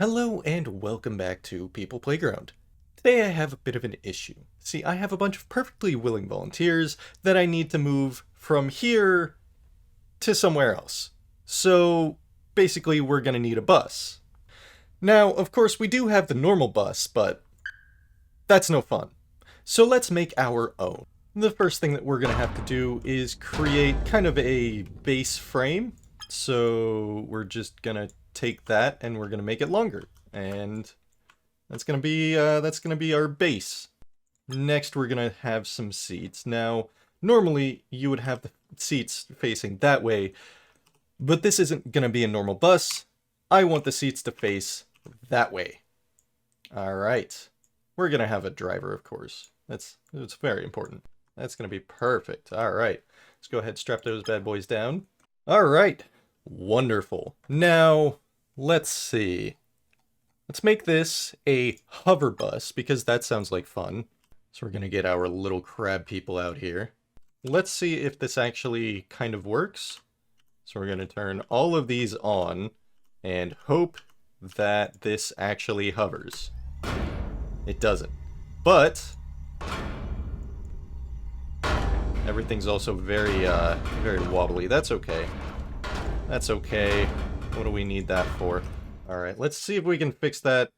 Hello and welcome back to People Playground. Today I have a bit of an issue. See, I have a bunch of perfectly willing volunteers that I need to move from here to somewhere else. So basically we're going to need a bus. Now, of course, we do have the normal bus, but that's no fun. So let's make our own. The first thing that we're going to have to do is create kind of a base frame. So we're just going to take that and we're going to make it longer. And that's going to be our base. Next, we're going to have some seats. Now, normally you would have the seats facing that way, but this isn't going to be a normal bus. I want the seats to face that way. All right. We're going to have a driver, of course. It's very important. That's going to be perfect. All right. Let's go ahead and strap those bad boys down. All right. Wonderful. Now, let's see. Let's make this a hover bus because that sounds like fun. So we're going to get our little crab people out here. Let's see if this actually kind of works. So we're going to turn all of these on and hope that this actually hovers. It doesn't. But everything's also very wobbly. That's okay. That's okay. What do we need that for? Alright, let's see if we can fix that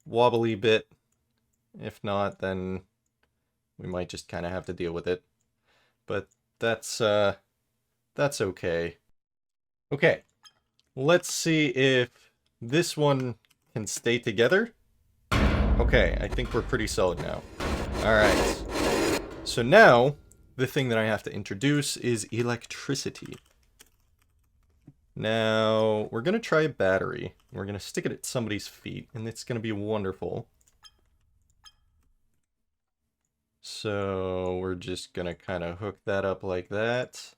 wobbly bit. If not, then we might just kind of have to deal with it. But that's okay. Okay, let's see if this one can stay together. Okay, I think we're pretty solid now. Alright, so now the thing that I have to introduce is electricity. Now, we're going to try a battery. We're going to stick it at somebody's feet, and it's going to be wonderful. So, we're just going to kind of hook that up like that.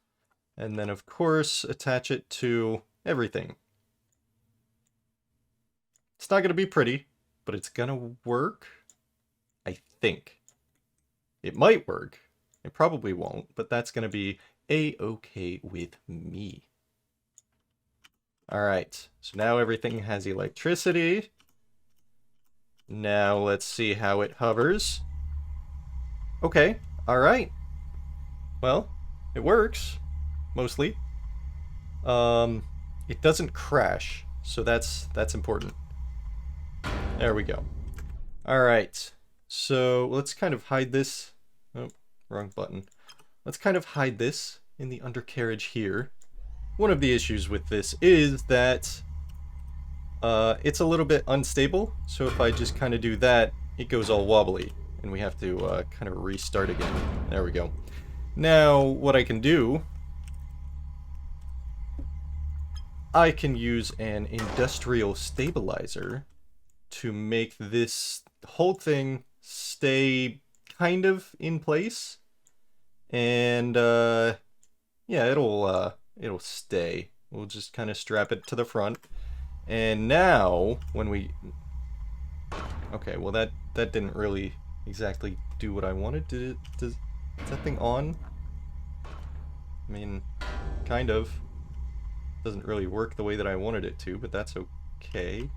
And then, of course, attach it to everything. It's not going to be pretty, but it's going to work. I think. It might work. It probably won't, but that's going to be a-okay with me. Alright, so now everything has electricity. Now let's see how it hovers. Okay, alright. Well, it works, mostly. It doesn't crash, so that's important. There we go. Alright, so let's kind of hide this. Oh, wrong button. Let's kind of hide this in the undercarriage here. One of the issues with this is that it's a little bit unstable, so if I just kind of do that, it goes all wobbly, and we have to kind of restart again. There we go. Now, what I can do, I can use an industrial stabilizer to make this whole thing stay kind of in place, and yeah, it'll stay. We'll just kind of strap it to the front. And now, when we... Okay, well that didn't really exactly do what I wanted. Is that thing on? I mean, kind of. Doesn't really work the way that I wanted it to, but that's okay.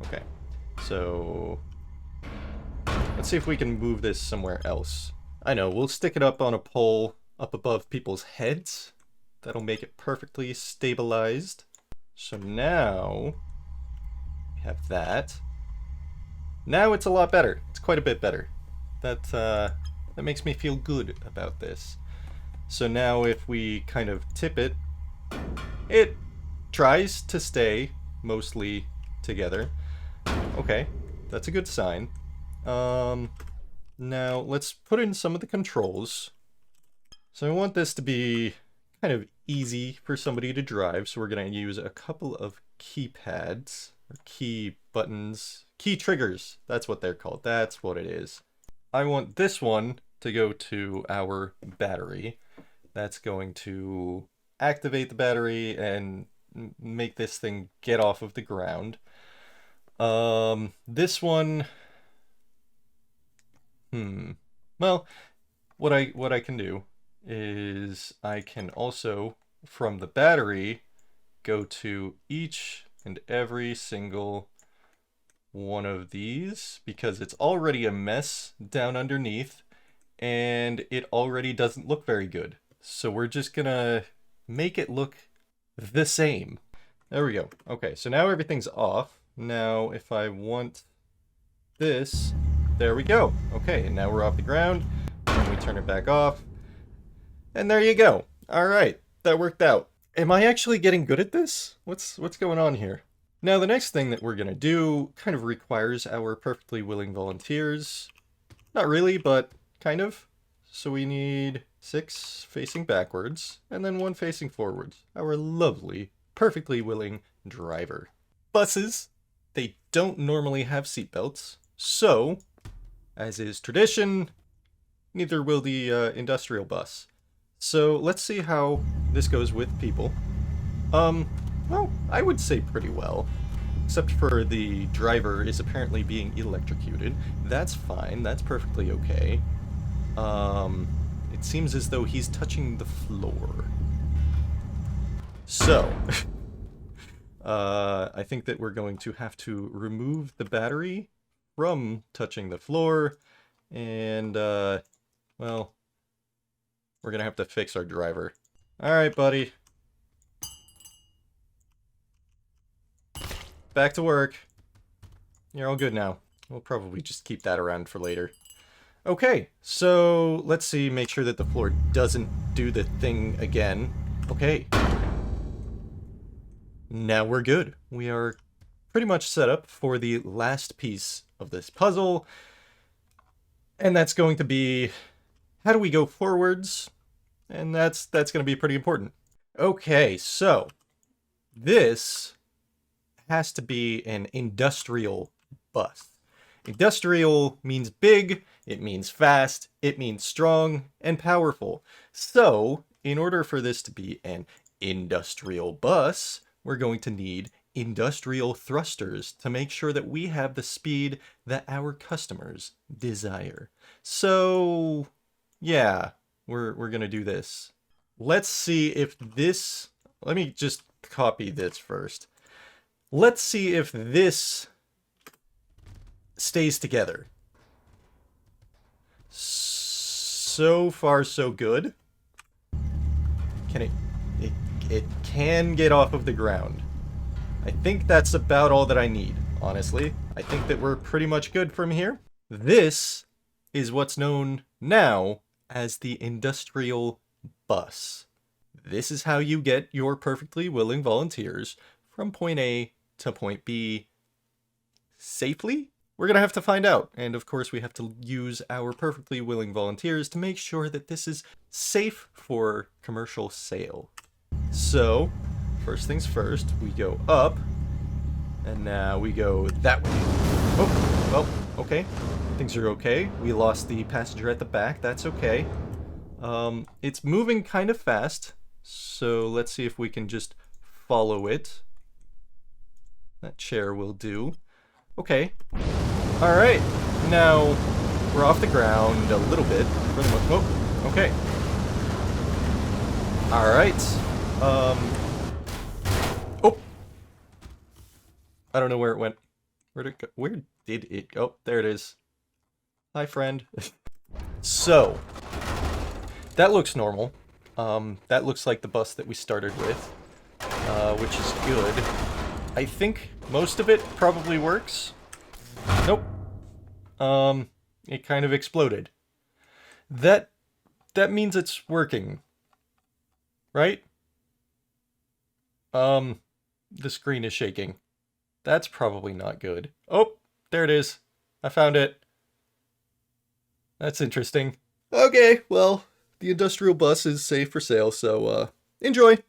Okay, so... Let's see if we can move this somewhere else. I know, we'll stick it up on a pole up above people's heads. That'll make it perfectly stabilized. So now we have that. Now it's a lot better. It's quite a bit better. That makes me feel good about this. So now if we kind of tip it, it tries to stay mostly together. Okay, that's a good sign. Now let's put in some of the controls. So I want this to be kind of easy for somebody to drive, so we're going to use a couple of keypads, or key buttons, key triggers, that's what they're called, that's what it is. I want this one to go to our battery. That's going to activate the battery and make this thing get off of the ground. This one, well, what I can do is I can also, from the battery, go to each and every single one of these because it's already a mess down underneath and it already doesn't look very good. So we're just gonna make it look the same. There we go. Okay, so now everything's off. Now if I want this, there we go. Okay, and now we're off the ground and we turn it back off. And there you go. All right, that worked out. Am I actually getting good at this? What's going on here? Now the next thing that we're gonna do kind of requires our perfectly willing volunteers. Not really, but kind of. So we need 6 facing backwards and then 1 facing forwards. Our lovely, perfectly willing driver. Buses, they don't normally have seatbelts, so, as is tradition, neither will the industrial bus. So let's see how this goes with people. Well, I would say pretty well. Except for the driver is apparently being electrocuted. That's fine, that's perfectly okay. It seems as though he's touching the floor. So, I think that we're going to have to remove the battery from touching the floor, and, well, we're gonna have to fix our driver. Alright, buddy. Back to work. You're all good now. We'll probably just keep that around for later. Okay, so let's see, make sure that the floor doesn't do the thing again. Okay. Now we're good. We are pretty much set up for the last piece of this puzzle. And that's going to be, how do we go forwards? And that's going to be pretty important. Okay, so this has to be an industrial bus. Industrial means big, it means fast, it means strong and powerful. So, in order for this to be an industrial bus, we're going to need industrial thrusters to make sure that we have the speed that our customers desire. So, yeah, we're going to do this. Let's see if this... Let me just copy this first. Let's see if this stays together. So far, so good. Can it can get off of the ground. I think that's about all that I need, honestly. I think that we're pretty much good from here. This is what's known now as the industrial bus. This is how you get your perfectly willing volunteers from point A to point B safely? We're gonna have to find out. And of course we have to use our perfectly willing volunteers to make sure that this is safe for commercial sale. So, first things first, we go up, and now we go that way. Oh, well, okay. Things are okay. We lost the passenger at the back, that's okay. It's moving kind of fast, so let's see if we can just follow it. That chair will do. Okay. Alright, now we're off the ground a little bit. For the most. Oh, okay. Alright. Oh! I don't know where it went. Where'd it go? Where did it go? There it is. Hi, friend. So, that looks normal. That looks like the bus that we started with, which is good. I think most of it probably works. Nope. It kind of exploded. That means it's working. Right? The screen is shaking. That's probably not good. Oh, there it is. I found it. That's interesting. Okay, well, the industrial bus is safe for sale, so, enjoy!